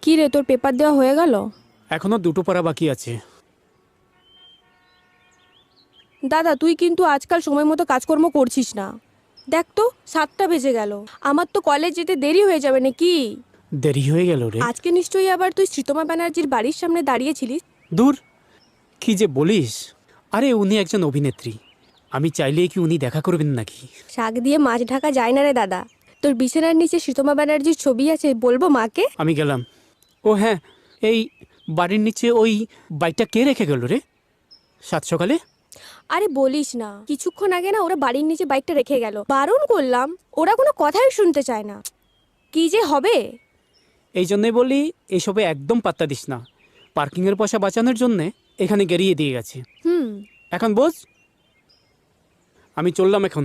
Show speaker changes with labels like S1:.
S1: কি রে, তোর পেপার দেওয়া হয়ে গেল?
S2: এখনো দুটো পড়া বাকি আছে।
S1: দাদা, তুই কিন্তু আজকাল সময় মতো কাজকর্ম করছিস না। দেখ তো, 7টা বেজে গেল। আমার তো কলেজ যেতে দেরি হয়ে যাবে নাকি?
S2: দেরি হয়ে গেল রে।
S1: আজকে নিশ্চয়ই আবার তুই শ্রীতমা ব্যানার্জির বাড়ির সামনে দাঁড়িয়েছিলিস।
S2: দূর, কি যে বলিস। আরে উনি একজন অভিনেত্রী, আমি চাইলেই কি উনি দেখা করবেন নাকি?
S1: শাক দিয়ে মাছ ঢাকা যায় না রে দাদা। তোর বিছানার নিচে শ্রীতমা ব্যানার্জির ছবি আছে, বলবো মাকে?
S2: আমি গেলাম। ও হ্যাঁ, এই বাড়ির নিচে ওই বাইকটা কে রেখে গেল রে সাত সকালে?
S1: আরে বলিস না, কিছুক্ষণ আগে না ওরা বাড়ির নিচে বাইকটা রেখে গেল। বারণ করলাম, ওরা কোনো কথাই শুনতে চায় না। কি যে হবে।
S2: এই জন্যই বলি, এইসবে একদম পাত্তা দিস না। পার্কিংয়ের পয়সা বাঁচানোর জন্যে এখানে গেরিয়ে দিয়ে গেছে।
S1: হুম।
S2: এখন বোঝ। আমি চললাম এখন।